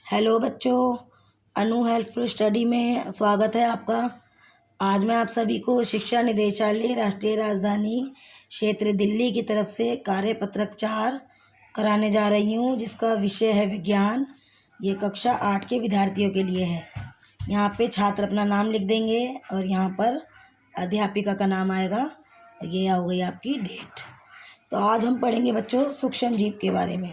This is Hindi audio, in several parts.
हेलो बच्चों, अनु हेल्पफुल स्टडी में स्वागत है आपका। आज मैं आप सभी को शिक्षा निदेशालय राष्ट्रीय राजधानी क्षेत्र दिल्ली की तरफ से कार्यपत्रक 4 कराने जा रही हूँ, जिसका विषय है विज्ञान। ये कक्षा 8 के विद्यार्थियों के लिए है। यहाँ पे छात्र अपना नाम लिख देंगे और यहाँ पर अध्यापिका का नाम आएगा। ये हो गई आपकी डेट। तो आज हम पढ़ेंगे बच्चों सूक्ष्म जीव के बारे में।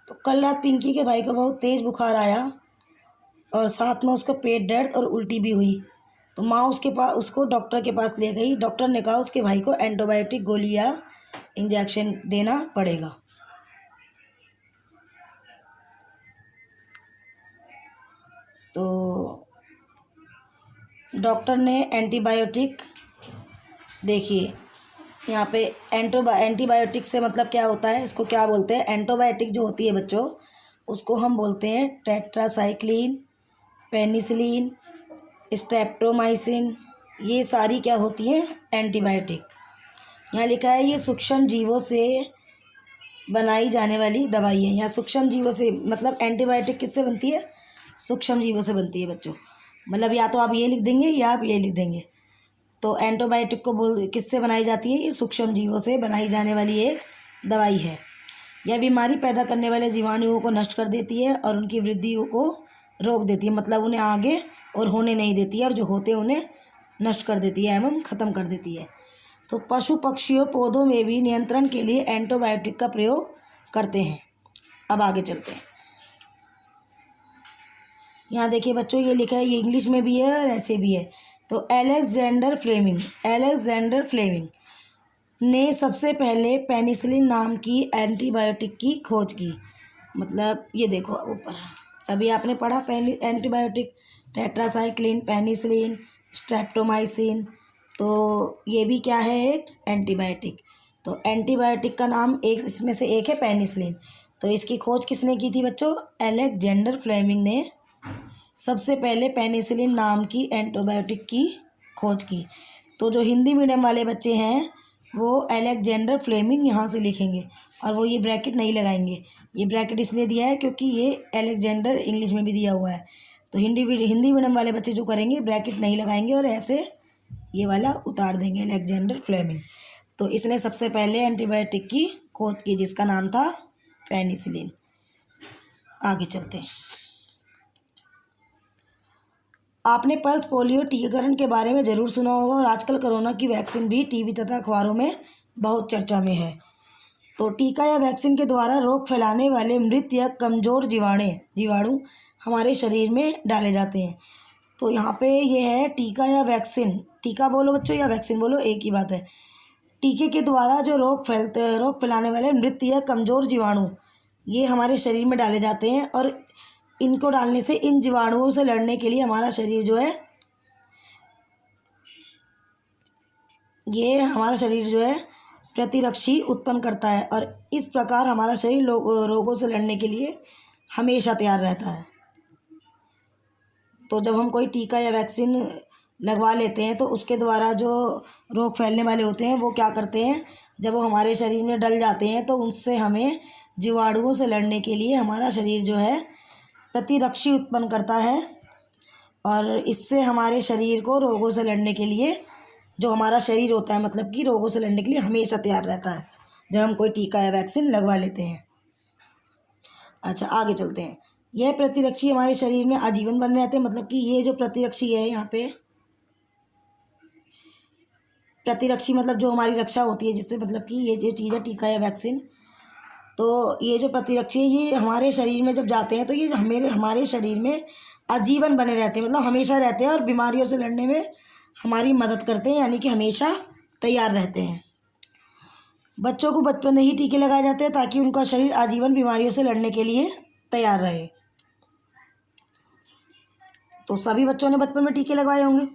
तो कल रात पिंकी के भाई को बहुत तेज़ बुखार आया और साथ में उसको पेट दर्द और उल्टी भी हुई। तो माँ उसको डॉक्टर के पास ले गई। डॉक्टर ने कहा उसके भाई को एंटीबायोटिक गोली या इंजेक्शन देना पड़ेगा। तो डॉक्टर ने एंटीबायोटिक, देखिए यहाँ पे एंटीबायोटिक से मतलब क्या होता है, इसको क्या बोलते हैं। एंटीबायोटिक जो होती है बच्चों, उसको हम बोलते हैं टेट्रासाइक्लिन, पेनिसिलिन, स्ट्रेप्टोमाइसिन। ये सारी क्या होती हैं, एंटीबायोटिक। यहाँ लिखा है ये सूक्ष्म जीवों से बनाई जाने वाली दवाई है। यहाँ सूक्ष्म जीवों से मतलब एंटीबायोटिक किससे बनती है, सूक्ष्म जीवों से बनती है बच्चों। मतलब या तो आप ये लिख देंगे या आप ये लिख देंगे। तो एंटीबायोटिक को किससे बनाई जाती है, ये सूक्ष्म जीवों से बनाई जाने वाली एक दवाई है। यह बीमारी पैदा करने वाले जीवाणुओं को नष्ट कर देती है और उनकी वृद्धि को रोक देती है। मतलब उन्हें आगे और होने नहीं देती है, और जो होते हैं उन्हें नष्ट कर देती है एवं ख़त्म कर देती है। तो पशु पक्षियों पौधों में भी नियंत्रण के लिए एंटीबायोटिक का प्रयोग करते हैं। अब आगे चलते हैं। यहाँ देखिए बच्चों, ये लिखा है, ये इंग्लिश में भी है और ऐसे भी है। तो अलेक्जेंडर फ्लेमिंग ने सबसे पहले पेनिसिलिन नाम की एंटीबायोटिक की खोज की। मतलब ये देखो ऊपर, अभी आपने पढ़ा एंटीबायोटिक, टेट्रासाइक्लिन, पेनिसिलिन, स्ट्रेप्टोमाइसिन। तो ये भी क्या है, एक एंटीबायोटिक। तो एंटीबायोटिक का नाम एक इसमें से एक है पेनिसिलिन। तो इसकी खोज किसने की थी बच्चों, अलेक्जेंडर फ्लेमिंग ने सबसे पहले पेनिसिलिन नाम की एंटीबायोटिक की खोज की। तो जो हिंदी मीडियम वाले बच्चे हैं वो अलेक्जेंडर फ्लेमिंग यहाँ से लिखेंगे और वो ये ब्रैकेट नहीं लगाएंगे। ये ब्रैकेट इसलिए दिया है क्योंकि ये अलेक्जेंडर इंग्लिश में भी दिया हुआ है। तो हिंदी मीडियम वाले बच्चे जो करेंगे ब्रैकेट नहीं लगाएंगे और ऐसे ये वाला उतार देंगे, अलेक्जेंडर फ्लेमिंग। तो इसने सबसे पहले एंटीबायोटिक की खोज की जिसका नाम था पेनिसिलिन। आगे चलते हैं। आपने पल्स पोलियो टीकाकरण के बारे में ज़रूर सुना होगा और आजकल कोरोना की वैक्सीन भी टीवी तथा अखबारों में बहुत चर्चा में है। तो टीका या वैक्सीन के द्वारा रोग फैलाने वाले मृत या कमज़ोर जीवाणु हमारे शरीर में डाले जाते हैं। तो यहाँ पे ये है टीका या वैक्सीन। टीका बोलो बच्चों या वैक्सीन बोलो, एक ही बात है। टीके के द्वारा जो रोग फैलाने वाले मृत या कमज़ोर जीवाणु ये हमारे शरीर में डाले जाते हैं, और इनको डालने से इन जीवाणुओं से लड़ने के लिए हमारा शरीर जो है प्रतिरक्षी उत्पन्न करता है, और इस प्रकार हमारा शरीर रोगों से लड़ने के लिए हमेशा तैयार रहता है। तो जब हम कोई टीका या वैक्सीन लगवा लेते हैं तो उसके द्वारा जो रोग फैलने वाले होते हैं वो क्या करते हैं, जब वो हमारे शरीर में डल जाते हैं तो उससे हमें जीवाणुओं से लड़ने के लिए हमारा शरीर जो है प्रतिरक्षी उत्पन्न करता है, और इससे हमारे शरीर को रोगों से लड़ने के लिए, जो हमारा शरीर होता है मतलब कि रोगों से लड़ने के लिए हमेशा तैयार रहता है जब हम कोई टीका या वैक्सीन लगवा लेते हैं। अच्छा आगे चलते हैं। यह प्रतिरक्षी हमारे शरीर में आजीवन बने रहते हैं। मतलब कि ये जो प्रतिरक्षी है, यहाँ पे प्रतिरक्षी मतलब जो हमारी रक्षा होती है, जिससे मतलब कि ये जो चीज़ है टीका या वैक्सीन, तो ये जो प्रतिरक्षी है ये हमारे शरीर में जब जाते हैं तो ये हमारे शरीर में आजीवन बने रहते हैं, मतलब हमेशा रहते हैं और बीमारियों से लड़ने में हमारी मदद करते हैं, यानी कि हमेशा तैयार रहते हैं। बच्चों को बचपन में ही टीके लगाए जाते हैं ताकि उनका शरीर आजीवन बीमारियों से लड़ने के लिए तैयार रहे। तो सभी बच्चों ने बचपन में टीके लगवाए होंगे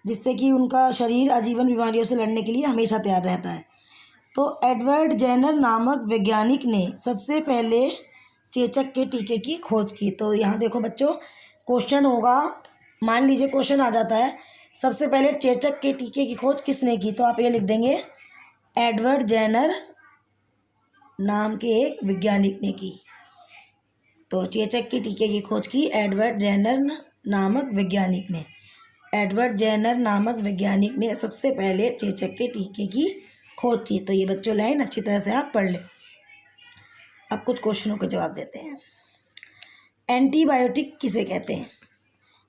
जिससे कि उनका शरीर आजीवन बीमारियों से लड़ने के लिए हमेशा तैयार रहता है। तो एडवर्ड जेनर नामक वैज्ञानिक ने सबसे पहले चेचक के टीके की खोज की। तो यहाँ देखो बच्चों, क्वेश्चन होगा, मान लीजिए क्वेश्चन आ जाता है सबसे पहले चेचक के टीके की खोज किसने की, तो आप ये लिख देंगे एडवर्ड जेनर नाम के एक वैज्ञानिक ने की। तो चेचक के टीके की खोज की एडवर्ड जेनर नामक वैज्ञानिक ने। एडवर्ड जेनर नामक वैज्ञानिक ने सबसे पहले चेचक के टीके की खोज की। तो ये बच्चों लाइन अच्छी तरह से आप पढ़ लें। अब कुछ क्वेश्चनों के जवाब देते हैं। एंटीबायोटिक किसे कहते हैं?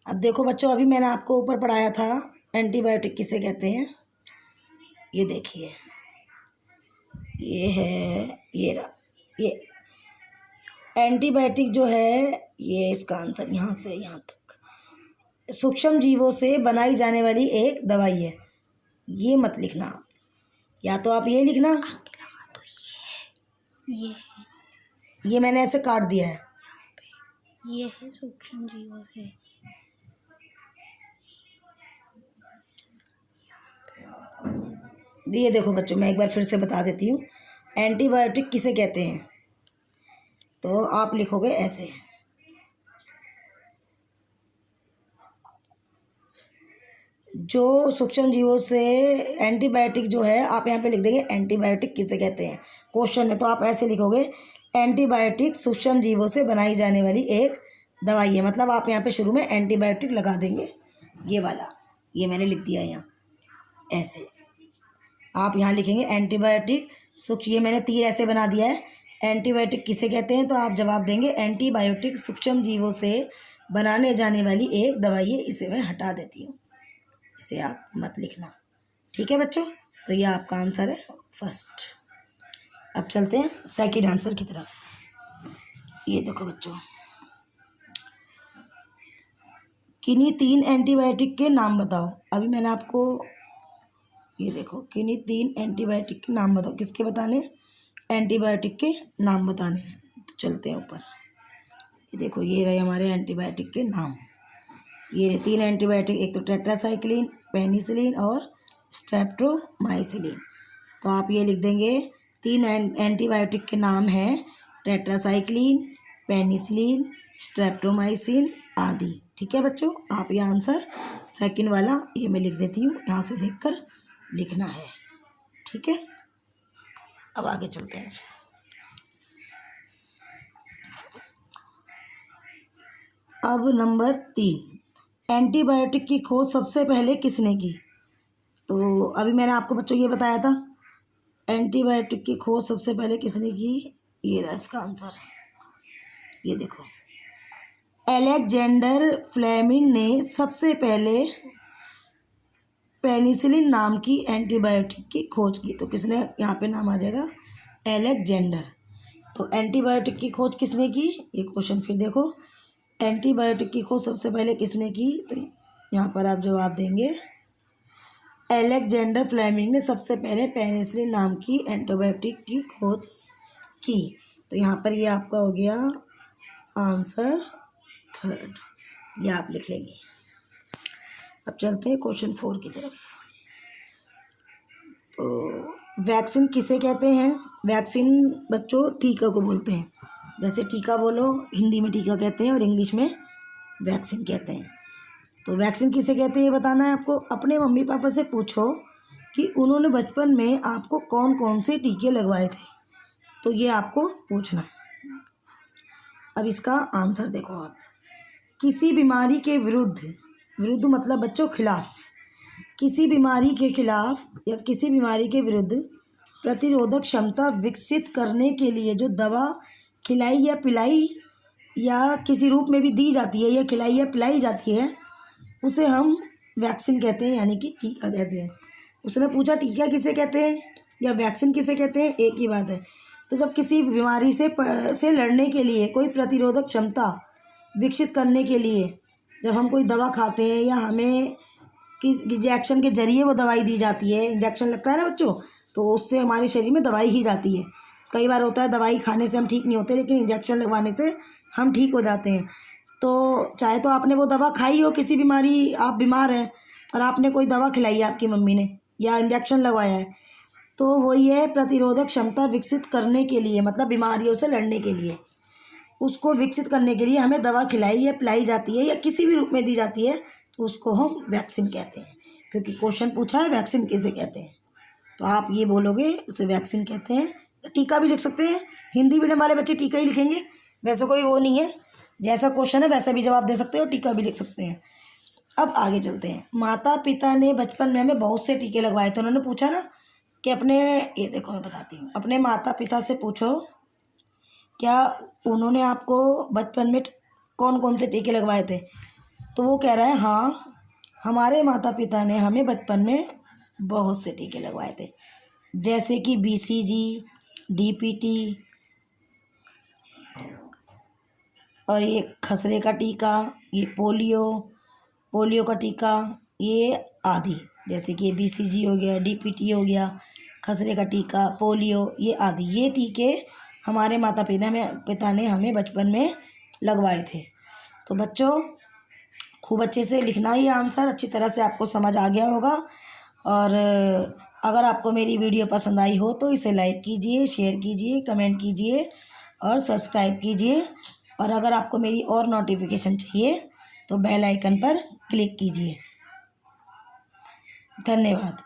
अब देखो बच्चों, अभी मैंने आपको ऊपर पढ़ाया था एंटीबायोटिक किसे कहते हैं। ये देखिए, ये है, ये रहा, ये एंटीबायोटिक जो है, ये इसका आंसर यहाँ से यहाँ तक सूक्ष्म जीवों से बनाई जाने वाली एक दवाई है। ये मत लिखना आप, या तो आप ये लिखना, तो ये ये मैंने ऐसे काट दिया है, ये है सूक्ष्म जीवों से। ये देखो बच्चों, मैं एक बार फिर से बता देती हूँ, एंटीबायोटिक किसे कहते हैं। तो आप लिखोगे ऐसे, जो सूक्ष्म जीवों से एंटीबायोटिक जो है, आप यहाँ पे लिख देंगे एंटीबायोटिक किसे कहते हैं क्वेश्चन में। तो आप ऐसे लिखोगे, एंटीबायोटिक सूक्ष्म जीवों से बनाई जाने वाली एक दवाई है। मतलब आप यहाँ पे शुरू में एंटीबायोटिक लगा देंगे, ये वाला, ये मैंने लिख दिया यहाँ ऐसे। आप यहाँ लिखेंगे एंटीबायोटिक सूक्ष्म, ये मैंने तीर ऐसे बना दिया है। एंटीबायोटिक किसे कहते हैं, तो आप जवाब देंगे एंटीबायोटिक सूक्ष्म जीवों से बनाने जाने वाली एक दवाई है। इसे मैं हटा देती हूँ, इसे आप मत लिखना, ठीक है बच्चों। तो ये आपका आंसर है फर्स्ट। अब चलते हैं सेकंड आंसर की तरफ। ये देखो बच्चों, किन्हीं 3 एंटीबायोटिक के नाम बताओ। अभी मैंने आपको, ये देखो, किन्हीं 3 एंटीबायोटिक के नाम बताओ। किसके बताने? एंटीबायोटिक के नाम बताने हैं। तो चलते हैं ऊपर, ये देखो, ये रहे हमारे एंटीबायोटिक के नाम। ये रहे 3 एंटीबायोटिक, एक तो टेट्रासाइक्लिन, पेनिसिलिन और स्ट्रेप्टोमाइसिलिन। तो आप ये लिख देंगे 3 एंटीबायोटिक के नाम हैं टेट्रासाइक्लिन, पेनिसिलिन, स्ट्रेप्टोमाइसिन आदि। ठीक है बच्चों, आप ये आंसर सेकंड वाला ये मैं लिख देती हूँ, यहाँ से देखकर लिखना है, ठीक है। अब आगे चलते हैं। अब नंबर 3, एंटीबायोटिक की खोज सबसे पहले किसने की? तो अभी मैंने आपको बच्चों ये बताया था, एंटीबायोटिक की खोज सबसे पहले किसने की। ये रहा इसका आंसर, ये देखो, अलेक्जेंडर फ्लेमिंग ने सबसे पहले पेनिसिलिन नाम की एंटीबायोटिक की खोज की। तो किसने, यहाँ पे नाम आ जाएगा अलेक्जेंडर। तो एंटीबायोटिक की खोज किसने की, ये क्वेश्चन फिर देखो, एंटीबायोटिक की खोज सबसे पहले किसने की। तो यहाँ पर आप जवाब देंगे अलेक्जेंडर फ्लेमिंग ने सबसे पहले पेनिसिलिन नाम की एंटीबायोटिक की खोज की। तो यहाँ पर ये आपका हो गया आंसर थर्ड, ये आप लिख लेंगे। अब चलते हैं क्वेश्चन 4 की तरफ। तो वैक्सीन किसे कहते हैं? वैक्सीन बच्चों टीका को बोलते हैं। जैसे टीका बोलो, हिंदी में टीका कहते हैं और इंग्लिश में वैक्सीन कहते हैं। तो वैक्सीन किसे कहते हैं ये बताना है आपको। अपने मम्मी पापा से पूछो कि उन्होंने बचपन में आपको कौन कौन से टीके लगवाए थे, तो ये आपको पूछना है। अब इसका आंसर देखो आप, किसी बीमारी के विरुद्ध, विरुद्ध मतलब बच्चों खिलाफ, किसी बीमारी के खिलाफ या किसी बीमारी के विरुद्ध प्रतिरोधक क्षमता विकसित करने के लिए जो दवा खिलाई या पिलाई या किसी रूप में भी दी जाती है या खिलाई या पिलाई जाती है, उसे हम वैक्सीन कहते हैं, यानी कि टीका कहते हैं। उसने पूछा टीका किसे कहते हैं या वैक्सीन किसे कहते हैं, एक ही बात है। तो जब किसी बीमारी से लड़ने के लिए, कोई प्रतिरोधक क्षमता विकसित करने के लिए जब हम कोई दवा खाते हैं या हमें किस इंजेक्शन के जरिए वो दवाई दी जाती है, इंजेक्शन लगता है ना बच्चों, तो उससे हमारे शरीर में दवाई ही जाती है। कई बार होता है दवाई खाने से हम ठीक नहीं होते, लेकिन इंजेक्शन लगवाने से हम ठीक हो जाते हैं। तो चाहे तो आपने वो दवा खाई हो, किसी बीमारी, आप बीमार हैं और आपने कोई दवा खिलाई है आपकी मम्मी ने या इंजेक्शन लगवाया है, तो वही है प्रतिरोधक क्षमता विकसित करने के लिए, मतलब बीमारियों से लड़ने के लिए, उसको विकसित करने के लिए हमें दवा खिलाई या पिलाई जाती है या किसी भी रूप में दी जाती है, तो उसको हम वैक्सीन कहते हैं। क्योंकि क्वेश्चन पूछा है वैक्सीन किसे कहते हैं, तो आप ये बोलोगे उसे वैक्सीन कहते हैं। टीका भी लिख सकते हैं, हिंदी मीडियम वाले बच्चे टीका ही लिखेंगे, वैसे कोई वो नहीं है, जैसा क्वेश्चन है वैसा भी जवाब दे सकते हो, टीका भी लिख सकते हैं। अब आगे चलते हैं। माता पिता ने बचपन में हमें बहुत से टीके लगवाए थे। उन्होंने पूछा ना कि अपने, ये देखो मैं बताती हूँ, अपने माता पिता से पूछो क्या उन्होंने आपको बचपन में कौन कौन से टीके लगवाए थे। तो वो कह रहा है हाँ, हमारे माता पिता ने हमें बचपन में बहुत से टीके लगवाए थे, जैसे कि BCG, DPT और ये खसरे का टीका, ये पोलियो का टीका, ये आदि। जैसे कि BCG हो गया, DPT हो गया, खसरे का टीका, पोलियो, ये आदि। ये टीके हमारे माता पिता ने हमें बचपन में लगवाए थे। तो बच्चों खूब अच्छे से लिखना ये आंसर, अच्छी तरह से आपको समझ आ गया होगा। और अगर आपको मेरी वीडियो पसंद आई हो तो इसे लाइक कीजिए, शेयर कीजिए, कमेंट कीजिए और सब्सक्राइब कीजिए। और अगर आपको मेरी और नोटिफिकेशन चाहिए तो बेल आइकन पर क्लिक कीजिए। धन्यवाद।